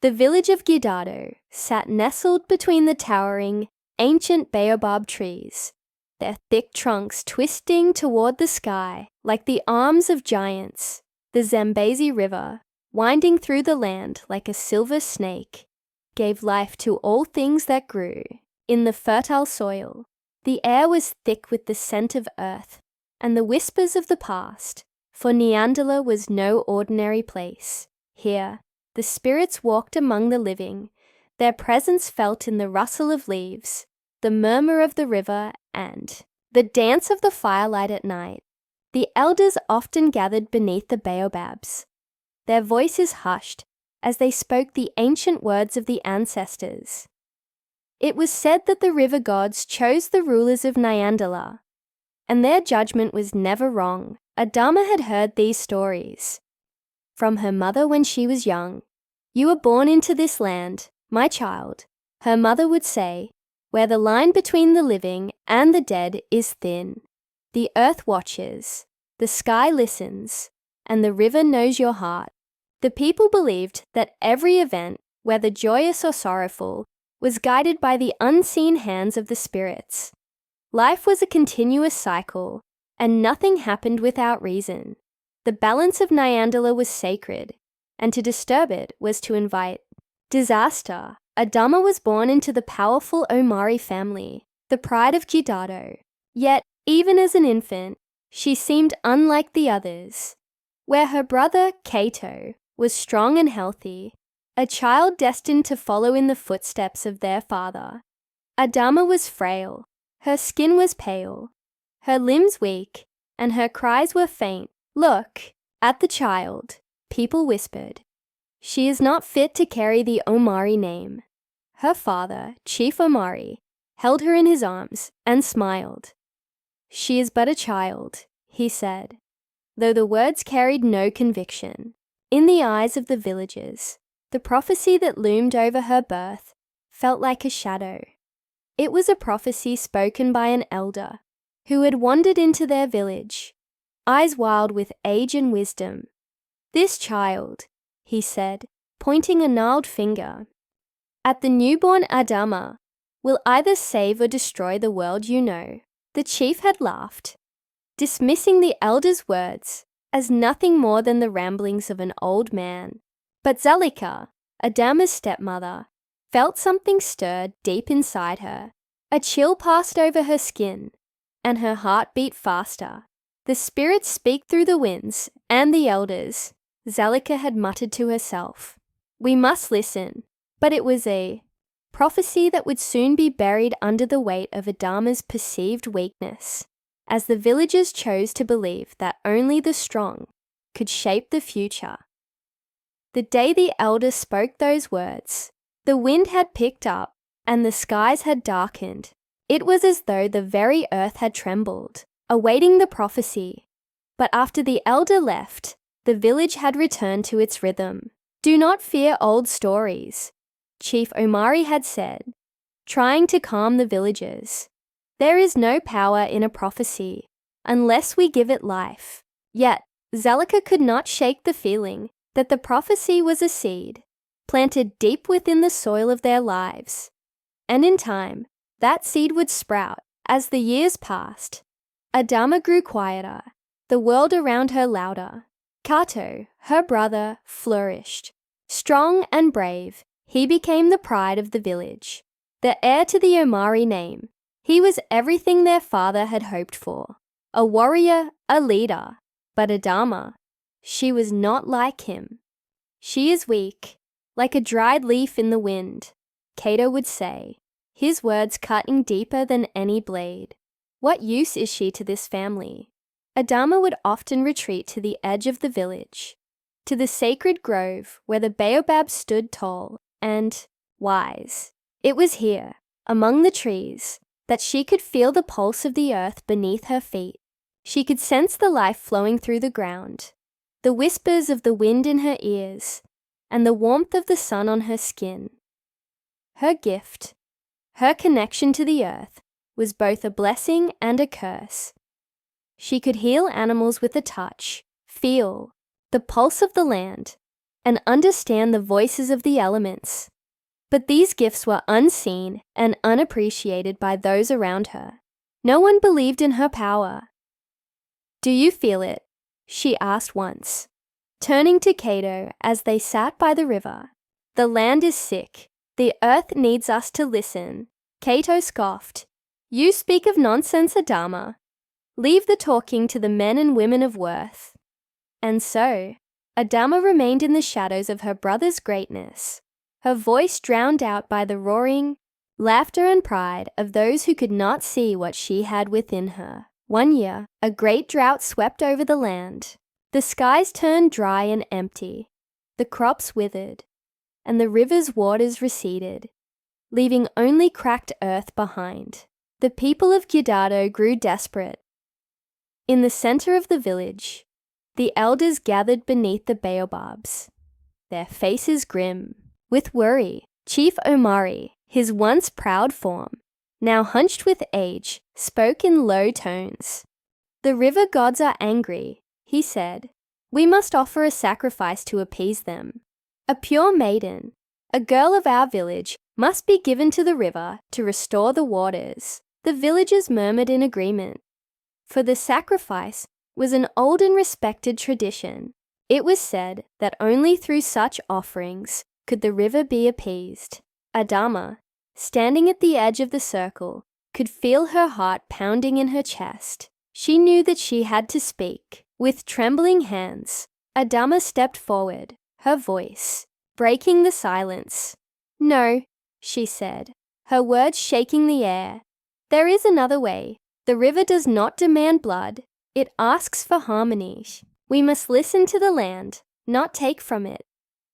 The village of Gidado sat nestled between the towering, ancient baobab trees, their thick trunks twisting toward the sky like the arms of giants. The Zambezi River, winding through the land like a silver snake, gave life to all things that grew in the fertile soil. The air was thick with the scent of earth and the whispers of the past, for Neanderthal was no ordinary place. Here, the spirits walked among the living, their presence felt in the rustle of leaves, the murmur of the river, and the dance of the firelight at night. The elders often gathered beneath the baobabs, their voices hushed as they spoke the ancient words of the ancestors. It was said that the river gods chose the rulers of Nyandala, and their judgment was never wrong. Adama had heard these stories from her mother when she was young. "You were born into this land, my child," her mother would say, "where the line between the living and the dead is thin. The earth watches, the sky listens, and the river knows your heart." The people believed that every event, whether joyous or sorrowful, was guided by the unseen hands of the spirits. Life was a continuous cycle, and nothing happened without reason. The balance of Nyandala was sacred, and to disturb it was to invite disaster. Adama was born into the powerful Omari family, the pride of Gidado. Yet, even as an infant, she seemed unlike the others. Where her brother, Kato, was strong and healthy, a child destined to follow in the footsteps of their father, Adama was frail. Her skin was pale, her limbs weak, and her cries were faint. "Look at the child," people whispered. "She is not fit to carry the Omari name." Her father, Chief Omari, held her in his arms and smiled. "She is but a child," he said, though the words carried no conviction. In the eyes of the villagers, the prophecy that loomed over her birth felt like a shadow. It was a prophecy spoken by an elder who had wandered into their village, eyes wild with age and wisdom. "This child," he said, pointing a gnarled finger at the newborn Adama, "will either save or destroy the world you know." The chief had laughed, dismissing the elder's words as nothing more than the ramblings of an old man. But Zalika, Adama's stepmother, felt something stir deep inside her. A chill passed over her skin, and her heart beat faster. "The spirits speak through the winds and the elders," Zalika had muttered to herself. "We must listen." But it was a prophecy that would soon be buried under the weight of Adama's perceived weakness, as the villagers chose to believe that only the strong could shape the future. The day the elder spoke those words, the wind had picked up and the skies had darkened. It was as though the very earth had trembled, awaiting the prophecy. But after the elder left, the village had returned to its rhythm. "Do not fear old stories," Chief Omari had said, trying to calm the villagers. "There is no power in a prophecy unless we give it life." Yet, Zalika could not shake the feeling that the prophecy was a seed, planted deep within the soil of their lives. And in time, that seed would sprout. As the years passed, Adama grew quieter, the world around her louder. Kato, her brother, flourished. Strong and brave, he became the pride of the village, the heir to the Omari name. He was everything their father had hoped for, a warrior, a leader. But Adama, she was not like him. "She is weak, like a dried leaf in the wind," Kato would say, his words cutting deeper than any blade. "What use is she to this family?" Adama would often retreat to the edge of the village, to the sacred grove where the baobab stood tall and wise. It was here, among the trees, that she could feel the pulse of the earth beneath her feet. She could sense the life flowing through the ground, the whispers of the wind in her ears, and the warmth of the sun on her skin. Her gift, her connection to the earth, was both a blessing and a curse. She could heal animals with a touch, feel the pulse of the land, and understand the voices of the elements. But these gifts were unseen and unappreciated by those around her. No one believed in her power. "Do you feel it?" she asked once, turning to Kato as they sat by the river. "The land is sick. The earth needs us to listen." Kato scoffed. "You speak of nonsense, Adama. Leave the talking to the men and women of worth." And so, Adama remained in the shadows of her brother's greatness, her voice drowned out by the roaring laughter and pride of those who could not see what she had within her. One year, a great drought swept over the land. The skies turned dry and empty, the crops withered, and the river's waters receded, leaving only cracked earth behind. The people of Gidado grew desperate. In the center of the village, the elders gathered beneath the baobabs, their faces grim. With worry, Chief Omari, his once proud form, now hunched with age, spoke in low tones. "The river gods are angry," he said. "We must offer a sacrifice to appease them. A pure maiden, a girl of our village, must be given to the river to restore the waters." The villagers murmured in agreement, for the sacrifice was an old and respected tradition. It was said that only through such offerings could the river be appeased. Adama, standing at the edge of the circle, could feel her heart pounding in her chest. She knew that she had to speak. With trembling hands, Adama stepped forward, her voice breaking the silence. "No," she said, her words shaking the air. "There is another way. The river does not demand blood. It asks for harmony. We must listen to the land, not take from it.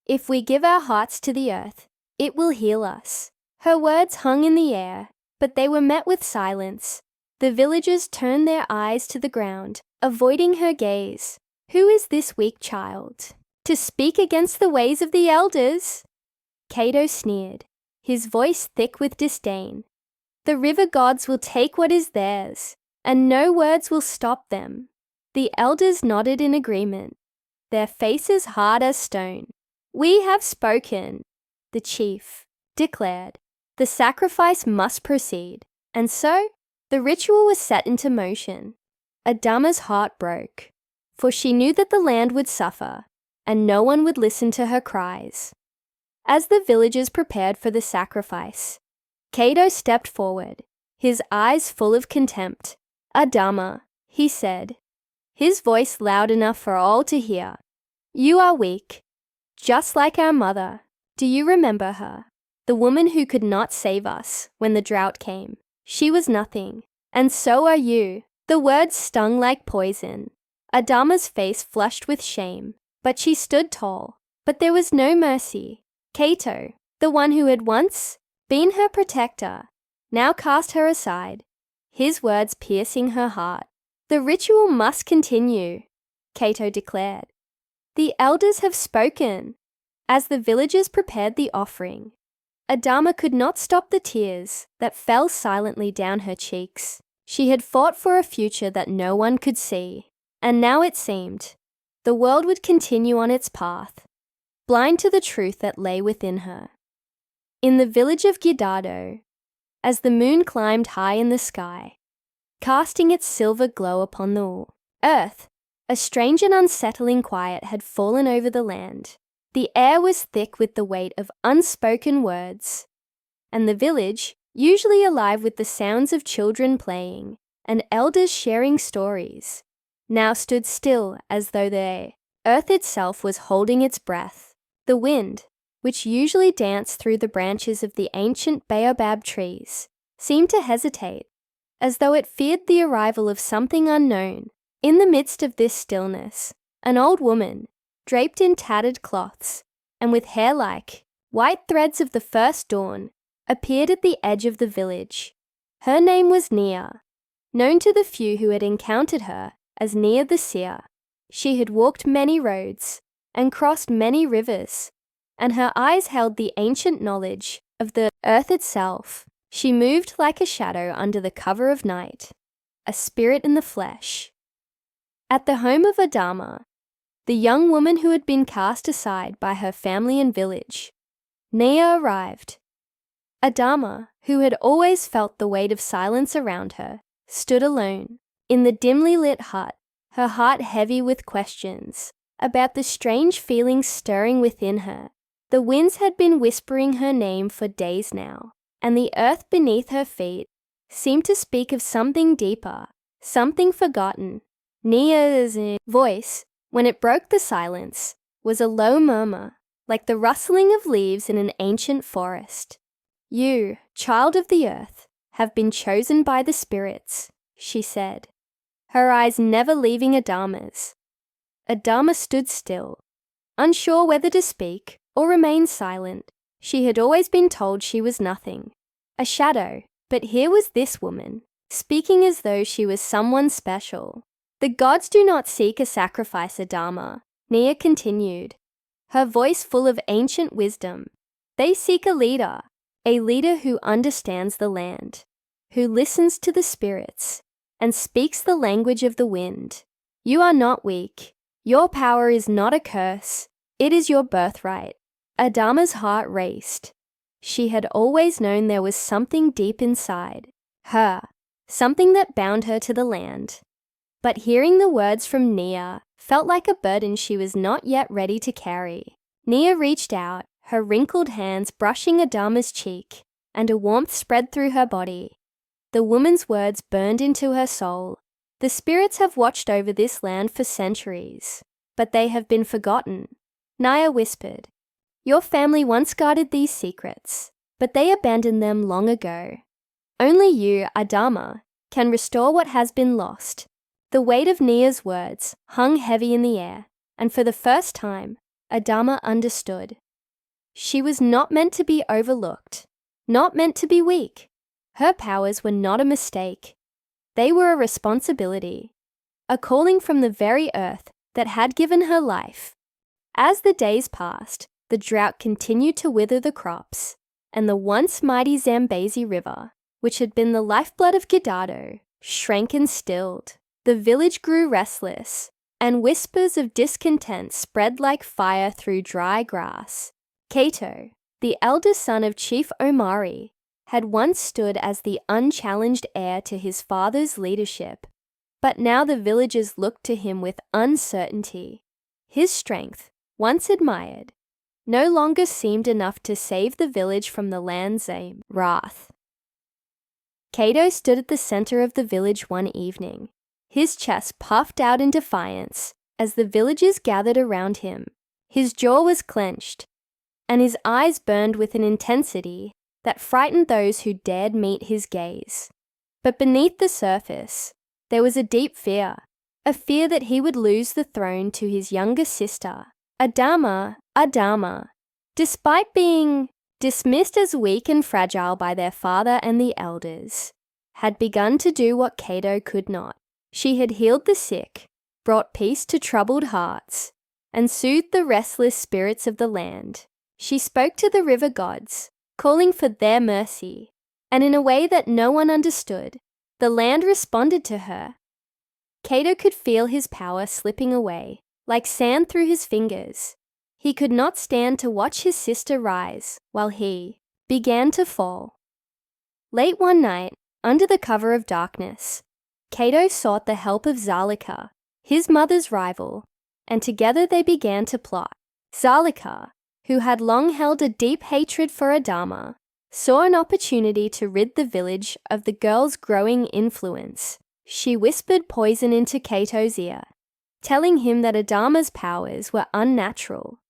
If we give our hearts to the earth, it will heal us." Her words hung in the air, but they were met with silence. The villagers turned their eyes to the ground, avoiding her gaze. "Who is this weak child to speak against the ways of the elders?" Kato sneered, his voice thick with disdain. "The river gods will take what is theirs, and no words will stop them." The elders nodded in agreement, their faces hard as stone. "We have spoken," the chief declared. "The sacrifice must proceed." And so, the ritual was set into motion. Adama's heart broke, for she knew that the land would suffer, and no one would listen to her cries. As the villagers prepared for the sacrifice, Kato stepped forward, his eyes full of contempt. "Adama," he said, his voice loud enough for all to hear, "you are weak, just like our mother. Do you remember her? The woman who could not save us when the drought came. She was nothing, and so are you." The words stung like poison. Adama's face flushed with shame, but she stood tall. But there was no mercy. Kato, the one who had once been her protector, now cast her aside, his words piercing her heart. "The ritual must continue," Kato declared. "The elders have spoken." As the villagers prepared the offering, Adama could not stop the tears that fell silently down her cheeks. She had fought for a future that no one could see, and now it seemed the world would continue on its path, blind to the truth that lay within her. In the village of Gidado, as the moon climbed high in the sky, casting its silver glow upon the earth, a strange and unsettling quiet had fallen over the land. The air was thick with the weight of unspoken words, and the village, usually alive with the sounds of children playing and elders sharing stories, now stood still as though the earth itself was holding its breath. The wind, which usually danced through the branches of the ancient baobab trees, seemed to hesitate, as though it feared the arrival of something unknown. In the midst of this stillness, an old woman, draped in tattered cloths and with hair like white threads of the first dawn, appeared at the edge of the village. Her name was Nia, known to the few who had encountered her as Nia the seer. She had walked many roads and crossed many rivers, and her eyes held the ancient knowledge of the earth itself. She moved like a shadow under the cover of night, a spirit in the flesh. At the home of Adama, the young woman who had been cast aside by her family and village. Nia arrived. Adama, who had always felt the weight of silence around her, stood alone in the dimly lit hut, her heart heavy with questions about the strange feelings stirring within her. The winds had been whispering her name for days now, and the earth beneath her feet seemed to speak of something deeper, something forgotten. Nia's voice, when it broke the silence, was a low murmur, like the rustling of leaves in an ancient forest. "You, child of the earth, have been chosen by the spirits," she said, her eyes never leaving Adama's. Adama stood still, unsure whether to speak or remain silent. She had always been told she was nothing, a shadow, but here was this woman, speaking as though she was someone special. "The gods do not seek a sacrifice, Adama," Nia continued, her voice full of ancient wisdom. "They seek a leader who understands the land, who listens to the spirits, and speaks the language of the wind. You are not weak. Your power is not a curse. It is your birthright." Adama's heart raced. She had always known there was something deep inside her, something that bound her to the land. But hearing the words from Nia felt like a burden she was not yet ready to carry. Nia reached out, her wrinkled hands brushing Adama's cheek, and a warmth spread through her body. The woman's words burned into her soul. "The spirits have watched over this land for centuries, but they have been forgotten," Nia whispered. "Your family once guarded these secrets, but they abandoned them long ago. Only you, Adama, can restore what has been lost." The weight of Nia's words hung heavy in the air, and for the first time, Adama understood. She was not meant to be overlooked, not meant to be weak. Her powers were not a mistake. They were a responsibility, a calling from the very earth that had given her life. As the days passed, the drought continued to wither the crops, and the once mighty Zambezi River, which had been the lifeblood of Gidado, shrank and stilled. The village grew restless, and whispers of discontent spread like fire through dry grass. Kato, the eldest son of Chief Omari, had once stood as the unchallenged heir to his father's leadership, but now the villagers looked to him with uncertainty. His strength, once admired, no longer seemed enough to save the village from the land's wrath. Kato stood at the center of the village one evening, his chest puffed out in defiance as the villagers gathered around him. His jaw was clenched, and his eyes burned with an intensity that frightened those who dared meet his gaze. But beneath the surface, there was a deep fear, a fear that he would lose the throne to his younger sister, Adama. Despite being dismissed as weak and fragile by their father and the elders, had begun to do what Kato could not. She had healed the sick, brought peace to troubled hearts, and soothed the restless spirits of the land. She spoke to the river gods, calling for their mercy, and in a way that no one understood, the land responded to her. Kato could feel his power slipping away, like sand through his fingers. He could not stand to watch his sister rise, while he began to fall. Late one night, under the cover of darkness, Kato sought the help of Zalika, his mother's rival, and together they began to plot. Zalika, who had long held a deep hatred for Adama, saw an opportunity to rid the village of the girl's growing influence. She whispered poison into Kato's ear, telling him that Adama's powers were unnatural,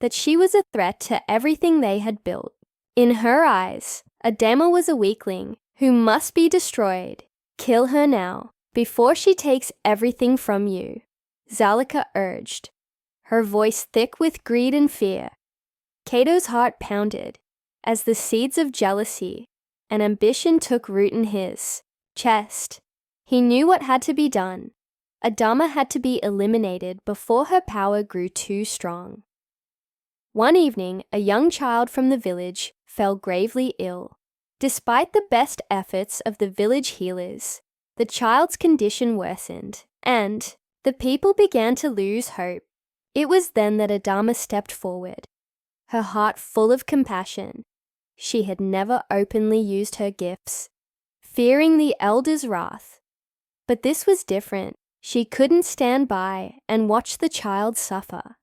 that she was a threat to everything they had built. In her eyes, Adama was a weakling who must be destroyed. Kill her now, before she takes everything from you, Zalika urged, her voice thick with greed and fear. Kato's heart pounded as the seeds of jealousy and ambition took root in his chest. He knew what had to be done. Adama had to be eliminated before her power grew too strong. One evening, a young child from the village fell gravely ill. Despite the best efforts of the village healers, the child's condition worsened, and the people began to lose hope. It was then that Adama stepped forward, her heart full of compassion. She had never openly used her gifts, fearing the elders' wrath. But this was different. She couldn't stand by and watch the child suffer.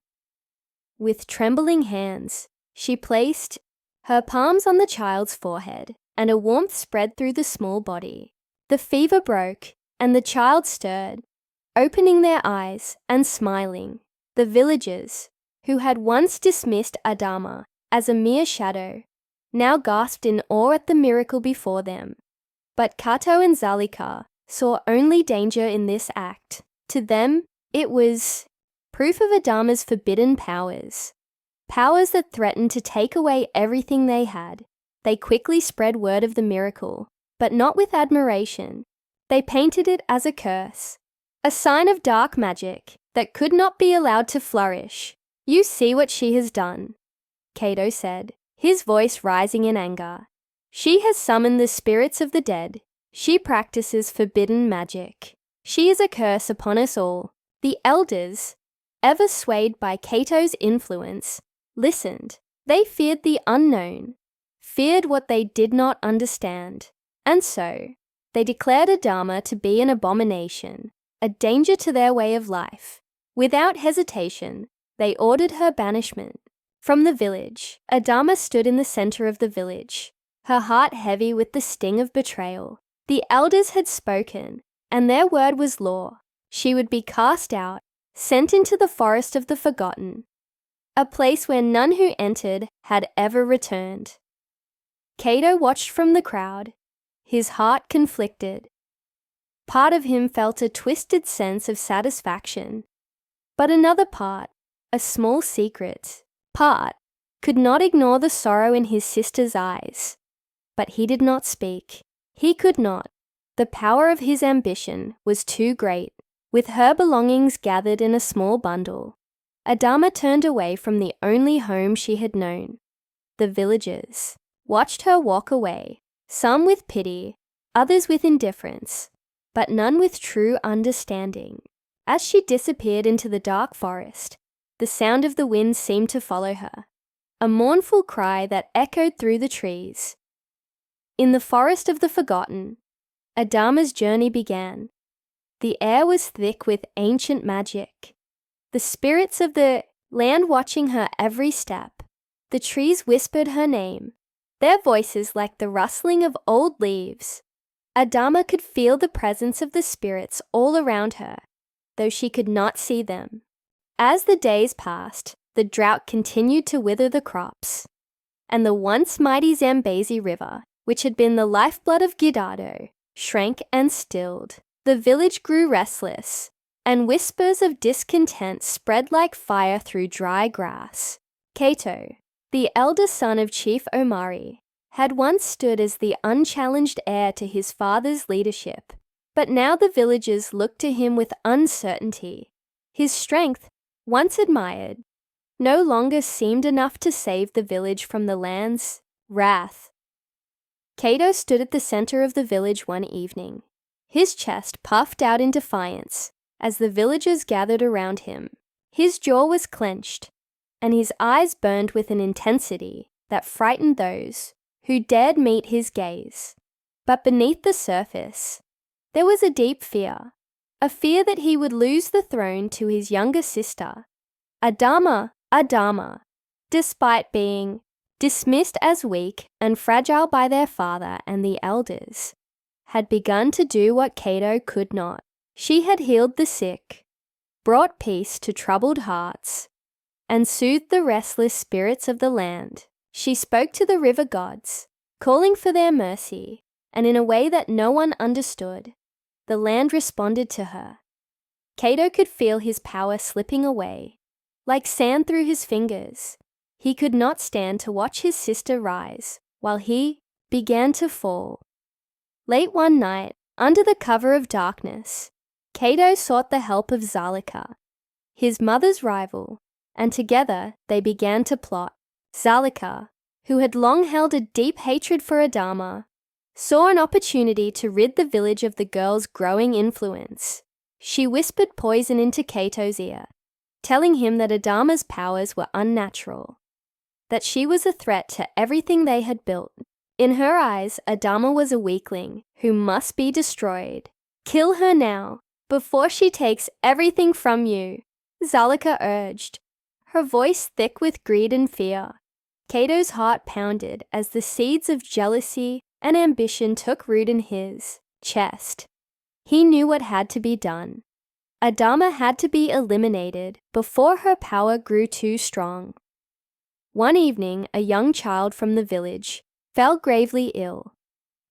With trembling hands, she placed her palms on the child's forehead, and a warmth spread through the small body. The fever broke, and the child stirred, opening their eyes and smiling. The villagers, who had once dismissed Adama as a mere shadow, now gasped in awe at the miracle before them. But Kato and Zalika saw only danger in this act. To them, it was proof of Adama's forbidden powers, powers that threatened to take away everything they had. They quickly spread word of the miracle, but not with admiration. They painted it as a curse, a sign of dark magic that could not be allowed to flourish. "You see what she has done," Kato said, his voice rising in anger. "She has summoned the spirits of the dead. She practices forbidden magic. She is a curse upon us all." The elders, ever swayed by Kato's influence, listened. They feared the unknown, feared what they did not understand, and so they declared Adama to be an abomination, a danger to their way of life. Without hesitation, they ordered her banishment. From the village, Adama stood in the center of the village, her heart heavy with the sting of betrayal. The elders had spoken, and their word was law. She would be cast out, sent into the forest of the forgotten, a place where none who entered had ever returned. Kato watched from the crowd, his heart conflicted. Part of him felt a twisted sense of satisfaction, but another part, a small secret part, could not ignore the sorrow in his sister's eyes. But he did not speak. He could not. The power of his ambition was too great. With her belongings gathered in a small bundle, Adama turned away from the only home she had known. The villagers watched her walk away, some with pity, others with indifference, but none with true understanding. As she disappeared into the dark forest, the sound of the wind seemed to follow her, a mournful cry that echoed through the trees. In the forest of the forgotten, Adama's journey began. The air was thick with ancient magic, the spirits of the land watching her every step. The trees whispered her name, their voices like the rustling of old leaves. Adama could feel the presence of the spirits all around her, though she could not see them. As the days passed, the drought continued to wither the crops, and the once mighty Zambezi River, which had been the lifeblood of Gidado, shrank and stilled. The village grew restless, and whispers of discontent spread like fire through dry grass. Kato, the eldest son of Chief Omari, had once stood as the unchallenged heir to his father's leadership, but now the villagers looked to him with uncertainty. His strength, once admired, no longer seemed enough to save the village from the land's wrath. Kato stood at the center of the village one evening, his chest puffed out in defiance as the villagers gathered around him. His jaw was clenched, and his eyes burned with an intensity that frightened those who dared meet his gaze. But beneath the surface, there was a deep fear, a fear that he would lose the throne to his younger sister. Adama, despite being dismissed as weak and fragile by their father and the elders, had begun to do what Kato could not. She had healed the sick, brought peace to troubled hearts, and soothed the restless spirits of the land. She spoke to the river gods, calling for their mercy, and in a way that no one understood, the land responded to her. Kato could feel his power slipping away, like sand through his fingers. He could not stand to watch his sister rise, while he began to fall. Late one night, under the cover of darkness, Kato sought the help of Zalika, his mother's rival, and together they began to plot. Zalika, who had long held a deep hatred for Adama, saw an opportunity to rid the village of the girl's growing influence. She whispered poison into Kato's ear, telling him that Adama's powers were unnatural, that she was a threat to everything they had built. In her eyes, Adama was a weakling who must be destroyed. Kill her now, before she takes everything from you, Zalika urged, her voice thick with greed and fear. Kato's heart pounded as the seeds of jealousy and ambition took root in his chest. He knew what had to be done. Adama had to be eliminated before her power grew too strong. One evening, a young child from the village fell gravely ill.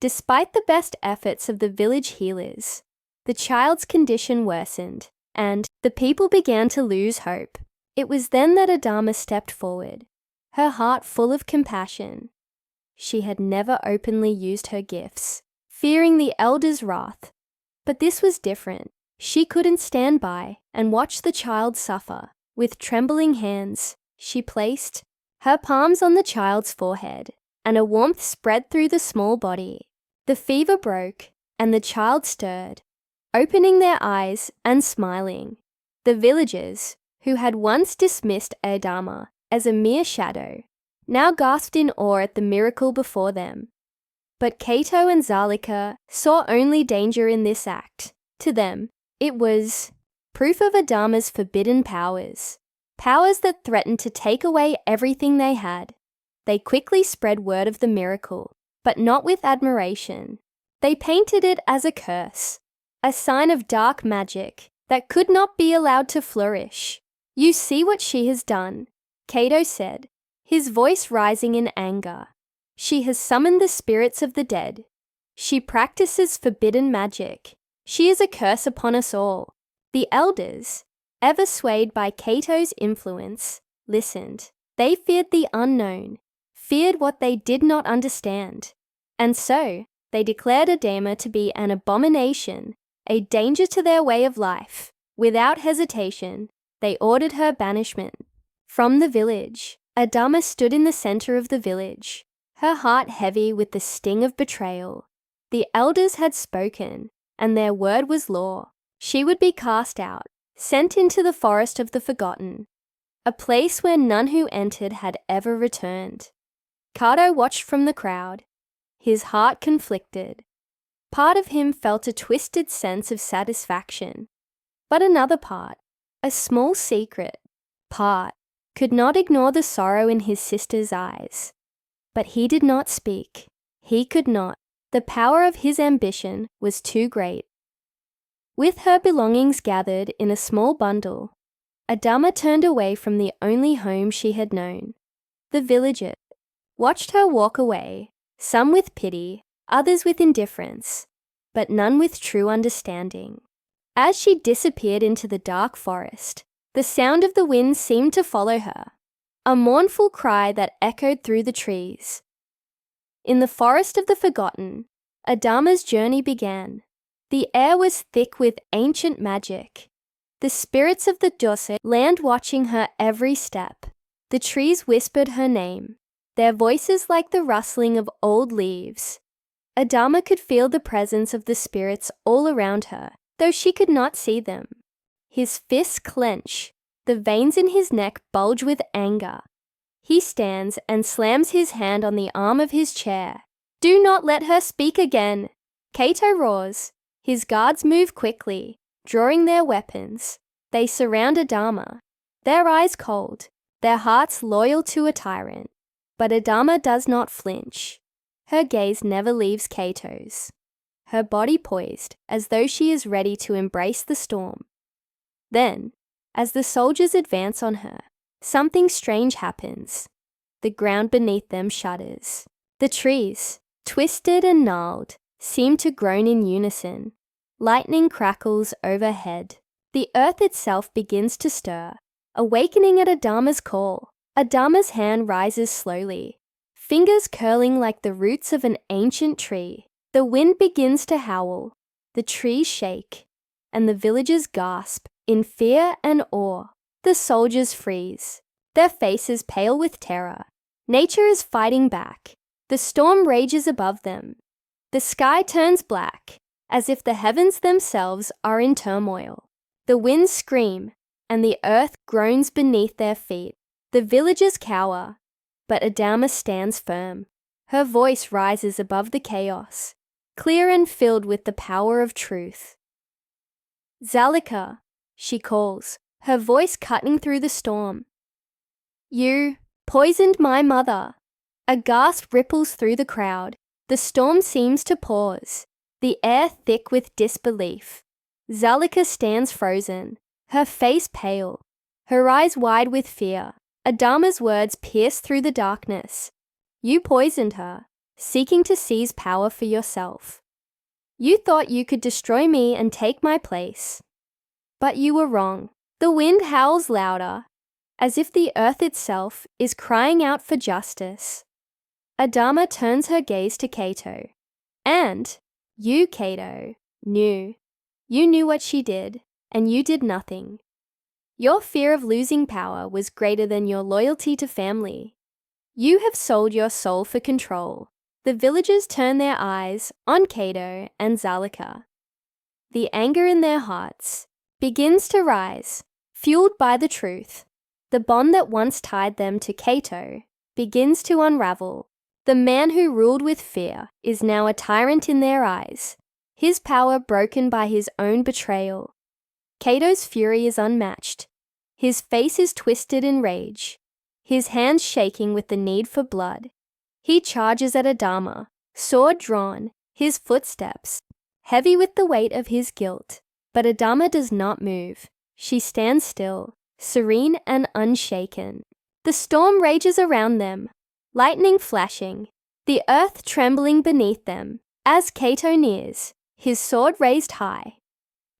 Despite the best efforts of the village healers, the child's condition worsened, and the people began to lose hope. It was then that Adama stepped forward, her heart full of compassion. She had never openly used her gifts, fearing the elders' wrath. But this was different. She couldn't stand by and watch the child suffer. With trembling hands, she placed her palms on the child's forehead, and a warmth spread through the small body. The fever broke, and the child stirred, opening their eyes and smiling. The villagers, who had once dismissed Adama as a mere shadow, now gasped in awe at the miracle before them. But Kato and Zalika saw only danger in this act. To them, it was proof of Adama's forbidden powers, powers that threatened to take away everything they had. They quickly spread word of the miracle, but not with admiration. They painted it as a curse, a sign of dark magic that could not be allowed to flourish. "You see what she has done," Kato said, his voice rising in anger. "She has summoned the spirits of the dead. She practices forbidden magic. She is a curse upon us all." The elders, ever swayed by Kato's influence, listened. They feared the unknown, feared what they did not understand. And so, they declared Adama to be an abomination, a danger to their way of life. Without hesitation, they ordered her banishment. From the village, Adama stood in the center of the village, her heart heavy with the sting of betrayal. The elders had spoken, and their word was law. She would be cast out, sent into the forest of the forgotten, a place where none who entered had ever returned. Kato watched from the crowd, his heart conflicted. Part of him felt a twisted sense of satisfaction, but another part, a small secret part, could not ignore the sorrow in his sister's eyes. But he did not speak. He could not. The power of his ambition was too great. With her belongings gathered in a small bundle, Adama turned away from the only home she had known. The villagers watched her walk away, some with pity, others with indifference, but none with true understanding. As she disappeared into the dark forest, the sound of the wind seemed to follow her, a mournful cry that echoed through the trees. In the forest of the forgotten, Adama's journey began. The air was thick with ancient magic. The spirits of the Dose land watching her every step. The trees whispered her name, their voices like the rustling of old leaves. Adama could feel the presence of the spirits all around her, though she could not see them. His fists clench, the veins in his neck bulge with anger. He stands and slams his hand on the arm of his chair. "Do not let her speak again!" Kato roars. His guards move quickly, drawing their weapons. They surround Adama, their eyes cold, their hearts loyal to a tyrant. But Adama does not flinch. Her gaze never leaves Kato's, her body poised as though she is ready to embrace the storm. Then, as the soldiers advance on her, something strange happens. The ground beneath them shudders. The trees, twisted and gnarled, seem to groan in unison. Lightning crackles overhead. The earth itself begins to stir, awakening at Adama's call. Adama's hand rises slowly, fingers curling like the roots of an ancient tree. The wind begins to howl, the trees shake, and the villagers gasp in fear and awe. The soldiers freeze, their faces pale with terror. Nature is fighting back. The storm rages above them. The sky turns black, as if the heavens themselves are in turmoil. The winds scream, and the earth groans beneath their feet. The villagers cower, but Adama stands firm. Her voice rises above the chaos, clear and filled with the power of truth. Zalika, she calls, her voice cutting through the storm. You poisoned my mother. A gasp ripples through the crowd. The storm seems to pause, the air thick with disbelief. Zalika stands frozen, her face pale, her eyes wide with fear. Adama's words pierce through the darkness. You poisoned her, seeking to seize power for yourself. You thought you could destroy me and take my place. But you were wrong. The wind howls louder, as if the earth itself is crying out for justice. Adama turns her gaze to Kato. And you, Kato, knew. You knew what she did, and you did nothing. Your fear of losing power was greater than your loyalty to family. You have sold your soul for control. The villagers turn their eyes on Kato and Zalika. The anger in their hearts begins to rise, fueled by the truth. The bond that once tied them to Kato begins to unravel. The man who ruled with fear is now a tyrant in their eyes, his power broken by his own betrayal. Kato's fury is unmatched. His face is twisted in rage, his hands shaking with the need for blood. He charges at Adama, sword drawn, his footsteps heavy with the weight of his guilt. But Adama does not move. She stands still, serene and unshaken. The storm rages around them, lightning flashing, the earth trembling beneath them. As Kato nears, his sword raised high,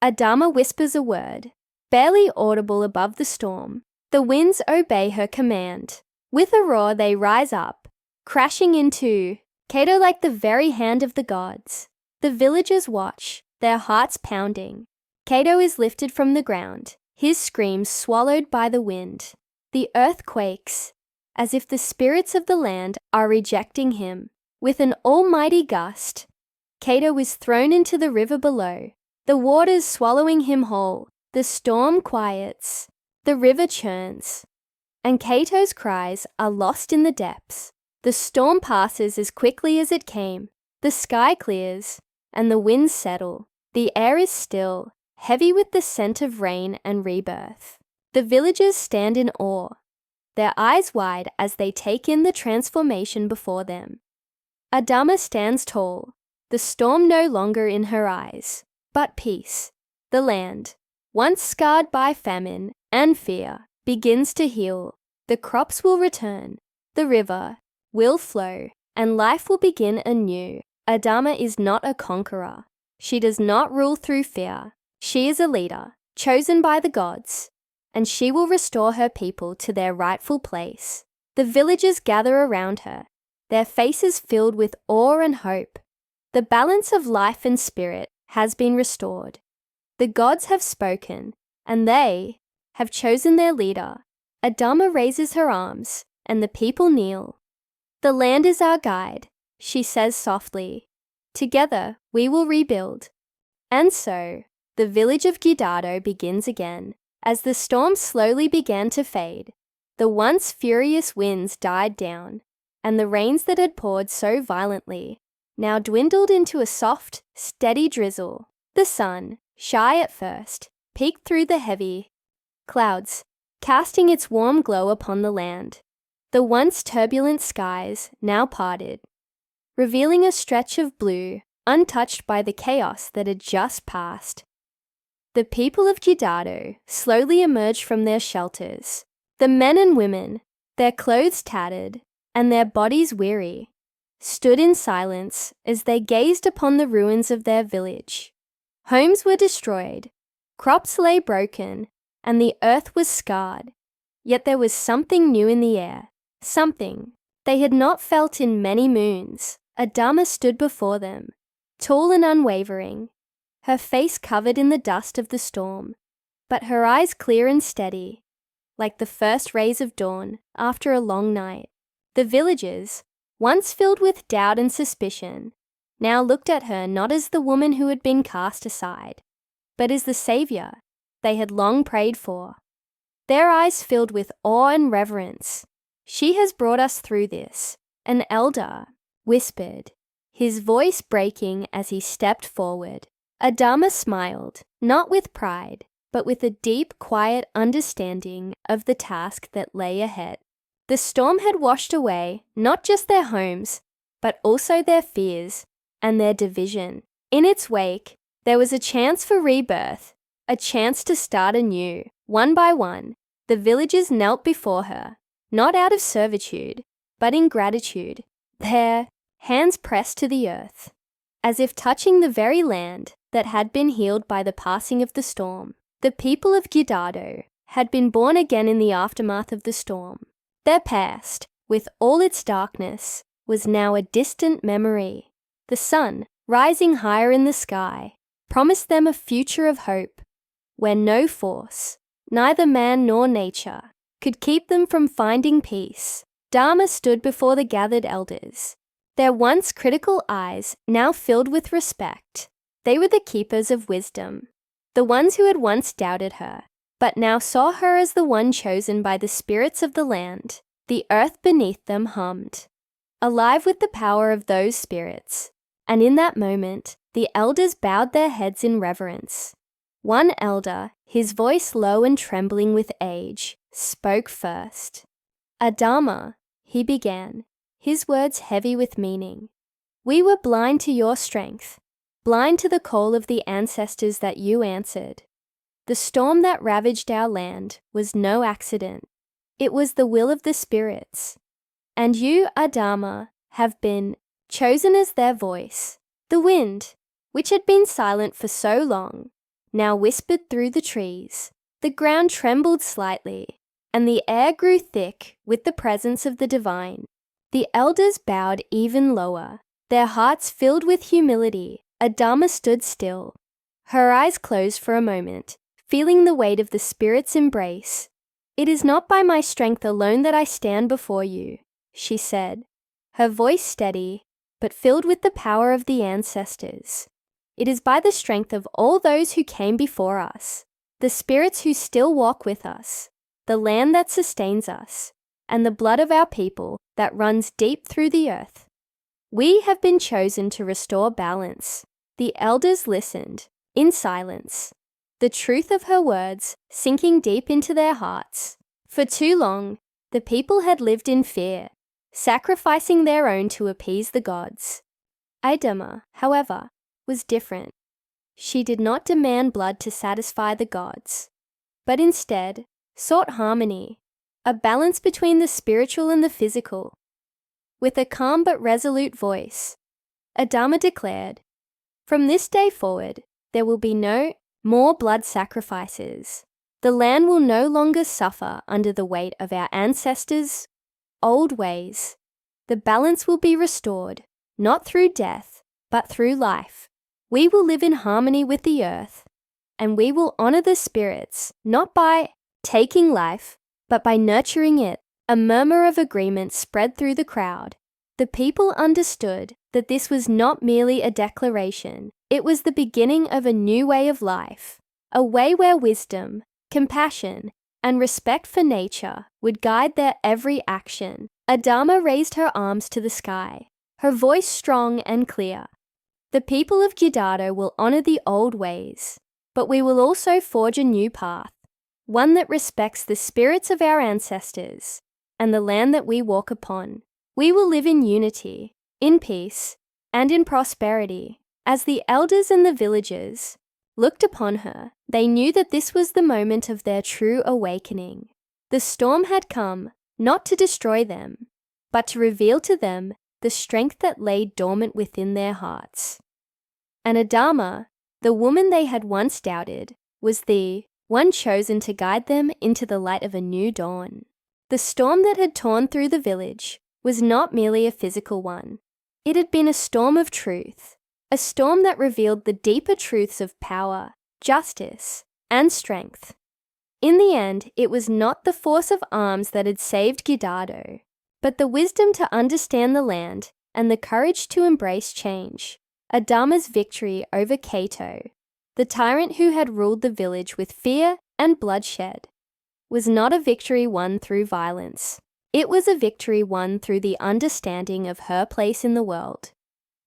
Adama whispers a word, barely audible above the storm. The winds obey her command. With a roar they rise up, crashing into Kato like the very hand of the gods. The villagers watch, their hearts pounding. Kato is lifted from the ground, his screams swallowed by the wind. The earth quakes, as if the spirits of the land are rejecting him. With an almighty gust, Kato is thrown into the river below, the waters swallowing him whole. The storm quiets, the river churns, and Kato's cries are lost in the depths. The storm passes as quickly as it came. The sky clears, and the winds settle. The air is still, heavy with the scent of rain and rebirth. The villagers stand in awe, their eyes wide as they take in the transformation before them. Adama stands tall, the storm no longer in her eyes, but peace. The land, once scarred by famine and fear, begins to heal. The crops will return, the river will flow, and life will begin anew. Adama is not a conqueror. She does not rule through fear. She is a leader, chosen by the gods, and she will restore her people to their rightful place. The villagers gather around her, their faces filled with awe and hope. The balance of life and spirit has been restored. The gods have spoken, and they have chosen their leader. Adama raises her arms, and the people kneel. The land is our guide, she says softly. Together we will rebuild. And so, the village of Gidado begins again. As the storm slowly began to fade, the once furious winds died down, and the rains that had poured so violently now dwindled into a soft, steady drizzle. The sun, shy at first, peeked through the heavy clouds, casting its warm glow upon the land. The once turbulent skies now parted, revealing a stretch of blue untouched by the chaos that had just passed. The people of Gidado slowly emerged from their shelters, the men and women, their clothes tattered and their bodies weary, stood in silence as they gazed upon the ruins of their village. Homes were destroyed, crops lay broken, and the earth was scarred. Yet there was something new in the air, something they had not felt in many moons. Adama stood before them, tall and unwavering, her face covered in the dust of the storm, but her eyes clear and steady, like the first rays of dawn after a long night. The villagers, once filled with doubt and suspicion, now looked at her not as the woman who had been cast aside, but as the savior they had long prayed for. their eyes filled with awe and reverence. "She has brought us through this," an elder whispered, his voice breaking as he stepped forward. Adama smiled, not with pride, but with a deep, quiet understanding of the task that lay ahead. The storm had washed away not just their homes, but also their fears and their division. In its wake, there was a chance for rebirth, a chance to start anew. One by one, the villagers knelt before her, not out of servitude, but in gratitude, their hands pressed to the earth, as if touching the very land that had been healed by the passing of the storm. The people of Gidado had been born again in the aftermath of the storm. Their past, with all its darkness, was now a distant memory. The sun, rising higher in the sky, promised them a future of hope, where no force, neither man nor nature, could keep them from finding peace. Dharma stood before the gathered elders, their once critical eyes now filled with respect. They were the keepers of wisdom, the ones who had once doubted her, but now saw her as the one chosen by the spirits of the land. The earth beneath them hummed, alive with the power of those spirits, and in that moment, the elders bowed their heads in reverence. One elder, his voice low and trembling with age, spoke first. "Adama," he began, his words heavy with meaning. "We were blind to your strength, blind to the call of the ancestors that you answered. The storm that ravaged our land was no accident. It was the will of the spirits. And you, Adama, have been chosen as their voice." The wind, which had been silent for so long, now whispered through the trees. The ground trembled slightly, and the air grew thick with the presence of the divine. The elders bowed even lower, their hearts filled with humility. Adama stood still, her eyes closed for a moment, feeling the weight of the Spirit's embrace. "It is not by my strength alone that I stand before you," she said, her voice steady, but filled with the power of the ancestors. "It is by the strength of all those who came before us, the spirits who still walk with us, the land that sustains us, and the blood of our people that runs deep through the earth. We have been chosen to restore balance." The elders listened, in silence, the truth of her words sinking deep into their hearts. For too long, the people had lived in fear, sacrificing their own to appease the gods. Adama, however, was different. She did not demand blood to satisfy the gods, but instead sought harmony, a balance between the spiritual and the physical. With a calm but resolute voice, Adama declared, "From this day forward, there will be no more blood sacrifices. The land will no longer suffer under the weight of our ancestors' old ways. The balance will be restored, not through death, but through life. We will live in harmony with the earth, and we will honor the spirits, not by taking life, but by nurturing it." A murmur of agreement spread through the crowd. The people understood that this was not merely a declaration. It was the beginning of a new way of life, a way where wisdom, compassion, and respect for nature would guide their every action. Adama raised her arms to the sky, her voice strong and clear. "The people of Gidado will honor the old ways, but we will also forge a new path, one that respects the spirits of our ancestors and the land that we walk upon. We will live in unity, in peace, and in prosperity." As the elders and the villagers looked upon her, they knew that this was the moment of their true awakening. The storm had come, not to destroy them, but to reveal to them the strength that lay dormant within their hearts. And Adama, the woman they had once doubted, was the one chosen to guide them into the light of a new dawn. The storm that had torn through the village was not merely a physical one. It had been a storm of truth, a storm that revealed the deeper truths of power, justice, and strength. In the end, it was not the force of arms that had saved Gidado, but the wisdom to understand the land and the courage to embrace change. Adama's victory over Kato, the tyrant who had ruled the village with fear and bloodshed, was not a victory won through violence. It was a victory won through the understanding of her place in the world.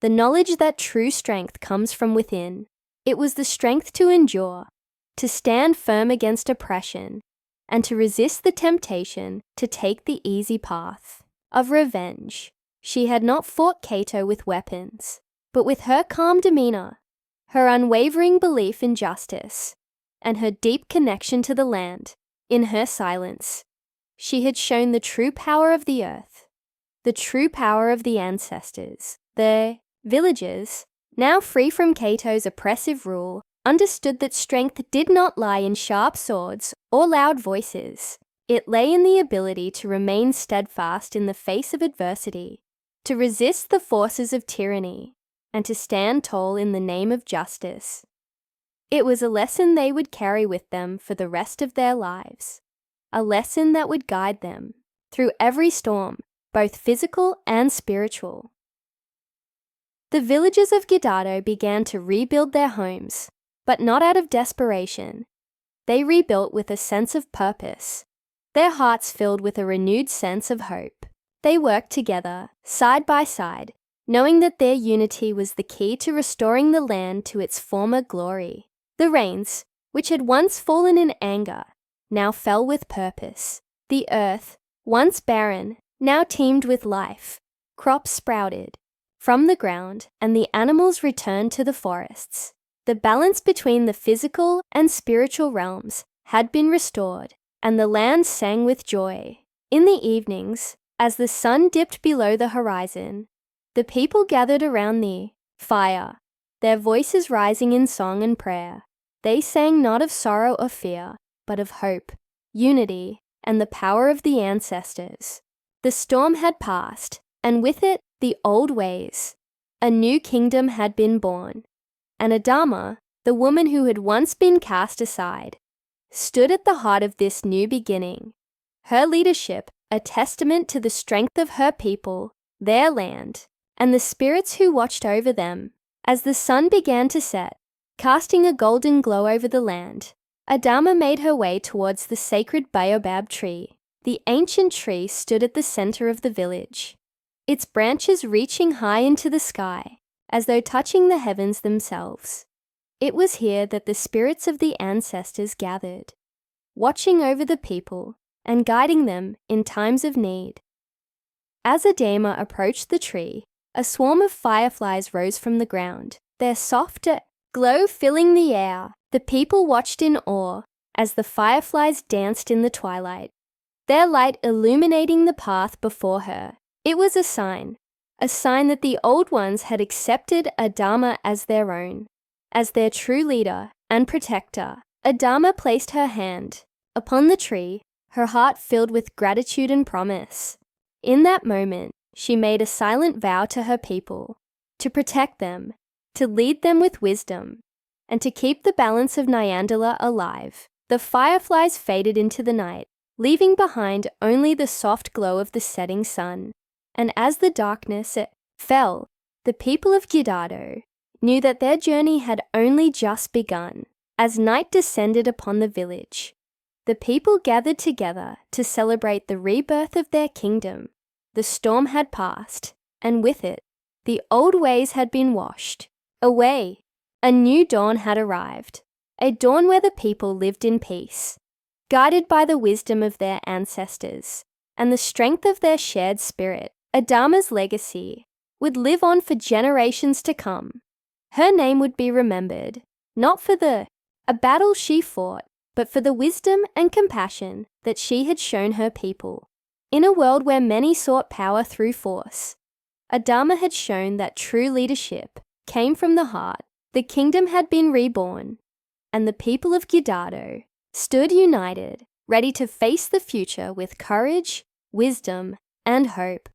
The knowledge that true strength comes from within. It was the strength to endure, to stand firm against oppression, and to resist the temptation to take the easy path of revenge. She had not fought Kato with weapons, but with her calm demeanor, her unwavering belief in justice, and her deep connection to the land. In her silence, she had shown the true power of the earth, the true power of the ancestors. The villagers, now free from Kato's oppressive rule, understood that strength did not lie in sharp swords or loud voices. It lay in the ability to remain steadfast in the face of adversity, to resist the forces of tyranny, and to stand tall in the name of justice. It was a lesson they would carry with them for the rest of their lives, a lesson that would guide them through every storm, both physical and spiritual. The villagers of Gidado began to rebuild their homes, but not out of desperation. They rebuilt with a sense of purpose, their hearts filled with a renewed sense of hope. They worked together, side by side, knowing that their unity was the key to restoring the land to its former glory. The rains, which had once fallen in anger, now fell with purpose. The earth, once barren, now teemed with life. Crops sprouted from the ground, and the animals returned to the forests. The balance between the physical and spiritual realms had been restored, and the land sang with joy. In the evenings, as the sun dipped below the horizon, the people gathered around the fire, their voices rising in song and prayer. They sang not of sorrow or fear, but of hope, unity, and the power of the ancestors. The storm had passed, and with it the old ways. A new kingdom had been born, and Adama, the woman who had once been cast aside, stood at the heart of this new beginning. Her leadership, a testament to the strength of her people, their land, and the spirits who watched over them. As the sun began to set, casting a golden glow over the land, Adama made her way towards the sacred baobab tree. The ancient tree stood at the center of the village, its branches reaching high into the sky, as though touching the heavens themselves. It was here that the spirits of the ancestors gathered, watching over the people and guiding them in times of need. As Adama approached the tree, a swarm of fireflies rose from the ground, their soft glow filling the air. The people watched in awe as the fireflies danced in the twilight, their light illuminating the path before her. It was a sign that the old ones had accepted Adama as their own, as their true leader and protector. Adama placed her hand upon the tree, her heart filled with gratitude and promise. In that moment, she made a silent vow to her people, to protect them, to lead them with wisdom, and to keep the balance of Nyandula alive. The fireflies faded into the night, leaving behind only the soft glow of the setting sun. And as the darkness fell, the people of Gidado knew that their journey had only just begun. As night descended upon the village, the people gathered together to celebrate the rebirth of their kingdom. The storm had passed, and with it, the old ways had been washed away. A new dawn had arrived, a dawn where the people lived in peace, guided by the wisdom of their ancestors and the strength of their shared spirit. Adama's legacy would live on for generations to come. Her name would be remembered, not for a battle she fought, but for the wisdom and compassion that she had shown her people. In a world where many sought power through force, Adama had shown that true leadership came from the heart. The kingdom had been reborn, and the people of Gidado stood united, ready to face the future with courage, wisdom, and hope.